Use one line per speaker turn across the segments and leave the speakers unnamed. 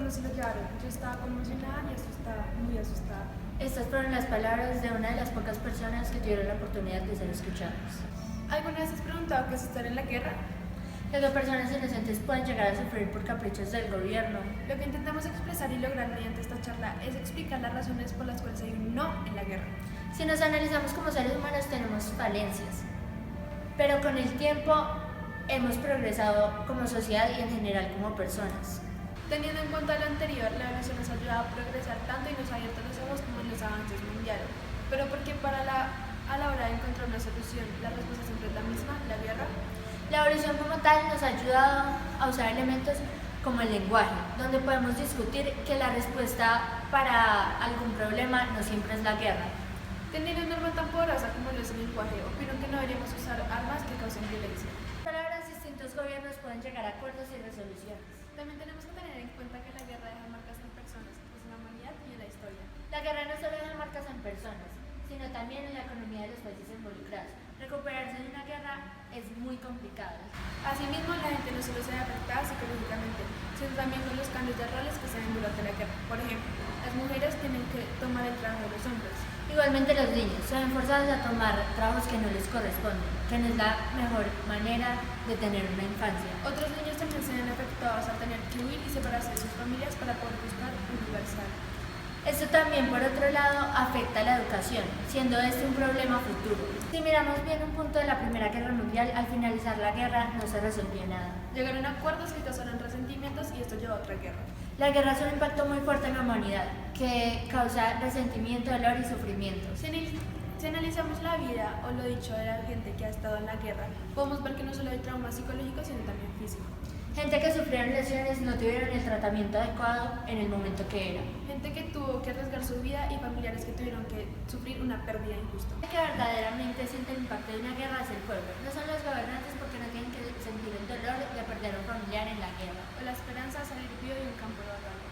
cuando se lo llevaron. Yo estaba conmocionada y asustada, muy asustada.
Estas fueron las palabras de una de las pocas personas que tuvieron la oportunidad de ser escuchadas.
¿Alguna vez has preguntado qué es estar en la guerra?
Lo que personas inocentes pueden llegar a sufrir por caprichos del gobierno.
Lo que intentamos expresar y lograr mediante esta charla es explicar las razones por las cuales hay un no en la guerra.
Si nos analizamos como seres humanos tenemos falencias, pero con el tiempo hemos progresado como sociedad y en general como personas.
Teniendo en cuenta lo anterior, la evolución nos ha ayudado a progresar tanto y nos ha abierto los ojos como en los avances mundiales. Pero porque a la hora de encontrar una solución, la respuesta siempre es la misma, la guerra.
La evolución como tal nos ha ayudado a usar elementos como el lenguaje, donde podemos discutir que la respuesta para algún problema no siempre es la guerra.
Teniendo una arma tan poderosa como lo es el lenguaje, opino que no deberíamos usar armas que causen violencia.
Palabras, distintos gobiernos pueden llegar a acuerdos y resoluciones.
También tenemos que tener en cuenta que la guerra deja marcas en personas, pues en la humanidad y en la historia.
La guerra no solo deja marcas en personas, sino también en la economía de los países involucrados. Recuperarse de una guerra es muy complicado.
Asimismo, la gente no solo se ve afectada psicológicamente, sino también con los cambios de roles que se ven durante la guerra. Por ejemplo, las mujeres tienen que tomar el trabajo de los hombres.
Igualmente los niños se ven forzados a tomar trabajos que no les corresponden, que no es la mejor manera de tener una infancia.
Otros niños también se ven afectados al tener que huir y separarse de sus familias para poder buscar un lugar sano.
Esto también, por otro lado, afecta a la educación, siendo este un problema futuro. Si miramos bien un punto de la Primera Guerra Mundial, al finalizar la guerra no se resolvió nada.
Llegaron a acuerdos que causaron resentimientos y esto llevó a otra guerra.
La guerra es un impacto muy fuerte en la humanidad, que causa resentimiento, dolor y sufrimiento.
Si analizamos la vida o lo dicho de la gente que ha estado en la guerra, podemos ver que no solo hay trauma psicológico, sino también físico.
Gente que sufrieron lesiones no tuvieron el tratamiento adecuado en el momento que era.
Gente que tuvo que arriesgar su vida y familiares que tuvieron que sufrir una pérdida injusta.
El que verdaderamente siente el impacto de una guerra es el pueblo. No son los gobernantes porque no tienen que sentir el dolor de perder a un familiar en la guerra.
O la esperanza de salir vivo de un campo de batalla.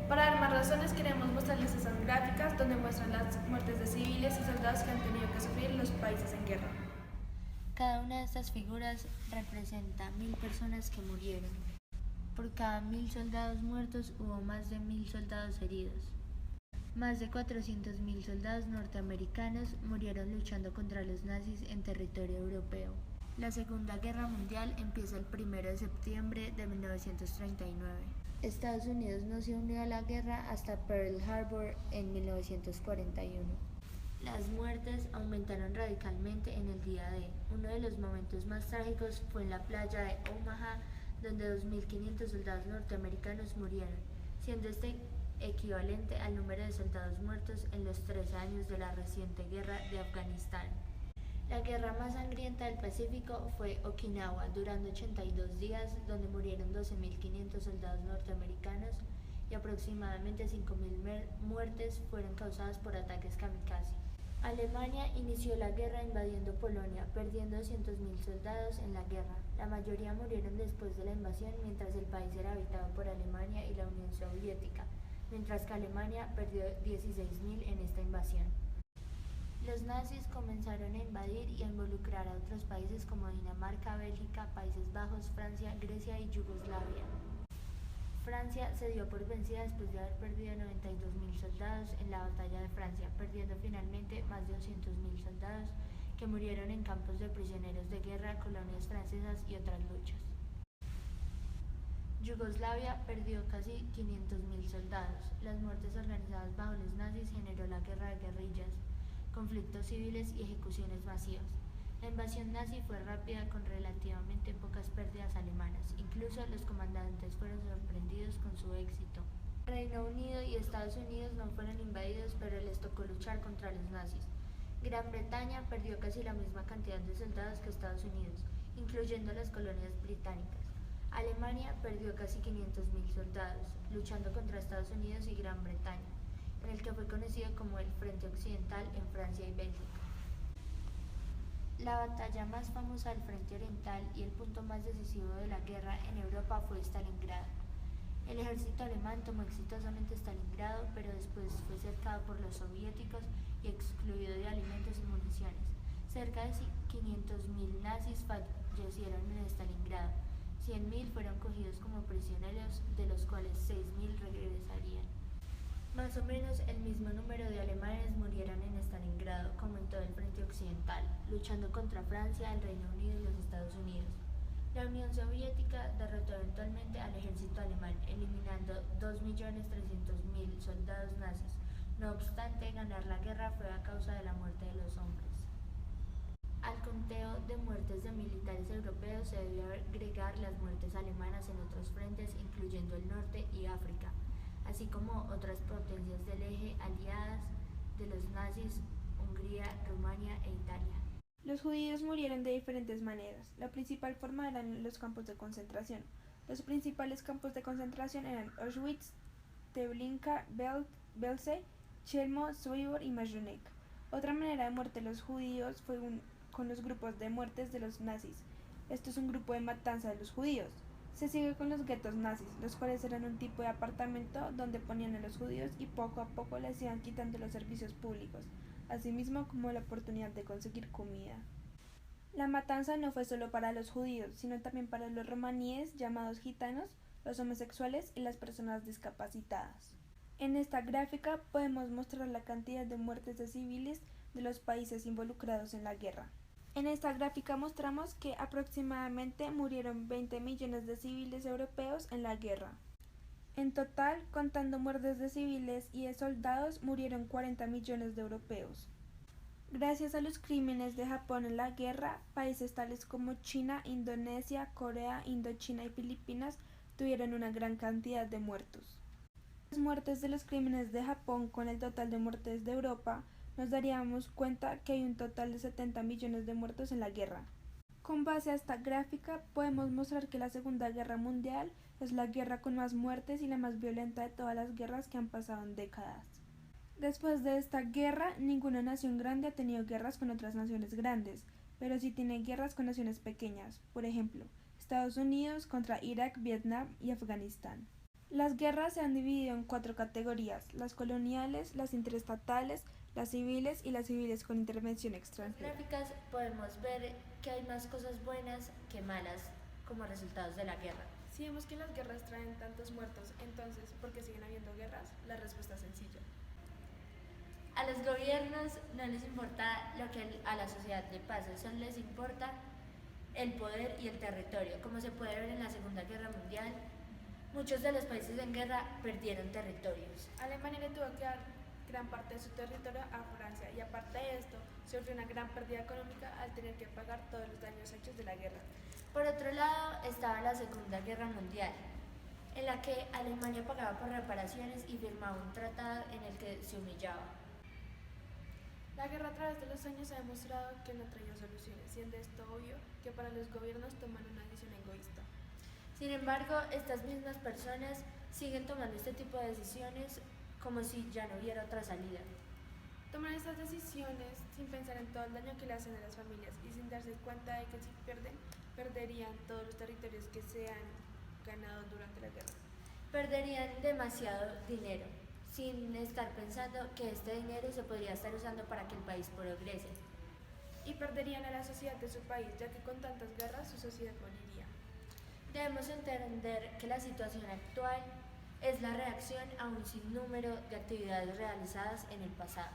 Para dar más razones queremos mostrarles esas gráficas donde muestran las muertes de civiles y soldados que han tenido que sufrir los países en guerra.
Cada una de estas figuras representa 1000 personas que murieron. Por cada 1000 soldados muertos hubo más de 1000 soldados heridos. Más de 400.000 soldados norteamericanos murieron luchando contra los nazis en territorio europeo. La Segunda Guerra Mundial empieza el 1 de septiembre de 1939. Estados Unidos no se unió a la guerra hasta Pearl Harbor en 1941. Las muertes aumentaron radicalmente en el día D. Uno de los momentos más trágicos fue en la playa de Omaha, donde 2.500 soldados norteamericanos murieron, siendo este equivalente al número de soldados muertos en los 13 años de la reciente guerra de Afganistán. La guerra más sangrienta del Pacífico fue Okinawa, durando 82 días, donde murieron 12.500 soldados norteamericanos y aproximadamente 5.000 muertes fueron causadas por ataques kamikaze. Alemania inició la guerra invadiendo Polonia, perdiendo 200.000 soldados en la guerra. La mayoría murieron después de la invasión, mientras el país era habitado por Alemania y la Unión Soviética, mientras que Alemania perdió 16.000 en esta invasión. Los nazis comenzaron a invadir y a involucrar a otros países como Dinamarca, Bélgica, Países Bajos, Francia, Grecia y Yugoslavia. Francia se dio por vencida después de haber perdido 92.000 soldados en la batalla de Francia, perdiendo finalmente más de 200.000 soldados que murieron en campos de prisioneros de guerra, colonias francesas y otras luchas. Yugoslavia perdió casi 500.000 soldados. Las muertes organizadas bajo los nazis generó la guerra de guerrillas, conflictos civiles y ejecuciones masivas. La invasión nazi fue rápida con relativamente pocas pérdidas alemanas, incluso los comandantes fueron sorprendidos con su éxito. Reino Unido y Estados Unidos no fueron invadidos, pero les tocó luchar contra los nazis. Gran Bretaña perdió casi la misma cantidad de soldados que Estados Unidos, incluyendo las colonias británicas. Alemania perdió casi 500.000 soldados, luchando contra Estados Unidos y Gran Bretaña, en el que fue conocido como el Frente Occidental en Francia y Bélgica. La batalla más famosa del Frente Oriental y el punto más decisivo de la guerra en Europa fue Stalingrado. El ejército alemán tomó exitosamente Stalingrado, pero después fue cercado por los soviéticos y excluido de alimentos y municiones. Cerca de 500.000 nazis fallecieron en Stalingrado. 100.000 fueron cogidos como prisioneros, de los cuales 6.000 Más o menos el mismo número de alemanes murieron en Stalingrado como en todo el frente occidental, luchando contra Francia, el Reino Unido y los Estados Unidos. La Unión Soviética derrotó eventualmente al ejército alemán, eliminando 2.300.000 soldados nazis. No obstante, ganar la guerra fue a causa de la muerte de los hombres. Al conteo de muertes de militares europeos se debió agregar las muertes alemanas en otros frentes, incluyendo el norte y África, así como otras potencias del eje aliadas de los nazis, Hungría, Rumania e Italia.
Los judíos murieron de diferentes maneras. La principal forma eran los campos de concentración. Los principales campos de concentración eran Auschwitz, Treblinka, Belzec, Chelmo, Sobibor y Majdanek. Otra manera de muerte de los judíos fue con los grupos de muertes de los nazis. Esto es un grupo de matanza de los judíos. Se sigue con los guetos nazis, los cuales eran un tipo de apartamento donde ponían a los judíos y poco a poco les iban quitando los servicios públicos, asimismo como la oportunidad de conseguir comida. La matanza no fue solo para los judíos, sino también para los romaníes llamados gitanos, los homosexuales y las personas discapacitadas. En esta gráfica podemos mostrar la cantidad de muertes de civiles de los países involucrados en la guerra. En esta gráfica mostramos que aproximadamente murieron 20 millones de civiles europeos en la guerra. En total, contando muertes de civiles y de soldados, murieron 40 millones de europeos. Gracias a los crímenes de Japón en la guerra, países tales como China, Indonesia, Corea, Indochina y Filipinas tuvieron una gran cantidad de muertos. Las muertes de los crímenes de Japón con el total de muertes de Europa, nos daríamos cuenta que hay un total de 70 millones de muertos en la guerra. Con base a esta gráfica podemos mostrar que la Segunda Guerra Mundial es la guerra con más muertes y la más violenta de todas las guerras que han pasado en décadas. Después de esta guerra, ninguna nación grande ha tenido guerras con otras naciones grandes, pero sí tiene guerras con naciones pequeñas, por ejemplo, Estados Unidos contra Irak, Vietnam y Afganistán. Las guerras se han dividido en 4 categorías: las coloniales, las interestatales, las civiles y las civiles con intervención extranjera.
En las gráficas podemos ver que hay más cosas buenas que malas como resultados de la guerra.
Si vemos que las guerras traen tantos muertos, entonces, ¿por qué siguen habiendo guerras? La respuesta es sencilla.
A los gobiernos no les importa lo que a la sociedad le pase, solo les importa el poder y el territorio. Como se puede ver en la Segunda Guerra Mundial, muchos de los países en guerra perdieron territorios.
Alemania le tuvo que dar gran parte de su territorio a Francia y aparte de esto, sufrió una gran pérdida económica al tener que pagar todos los daños hechos de la guerra.
Por otro lado estaba la Segunda Guerra Mundial, en la que Alemania pagaba por reparaciones y firmaba un tratado en el que se humillaba.
La guerra a través de los años ha demostrado que no ha traído soluciones, siendo esto obvio que para los gobiernos toman una decisión egoísta.
Sin embargo, estas mismas personas siguen tomando este tipo de decisiones como si ya no hubiera otra salida.
Toman estas decisiones sin pensar en todo el daño que le hacen a las familias y sin darse cuenta de que si pierden, perderían todos los territorios que se han ganado durante la guerra.
Perderían demasiado dinero, sin estar pensando que este dinero se podría estar usando para que el país progrese.
Y perderían a la sociedad de su país, ya que con tantas guerras su sociedad moriría.
Debemos entender que la situación actual es la reacción a un sinnúmero de actividades realizadas en el pasado.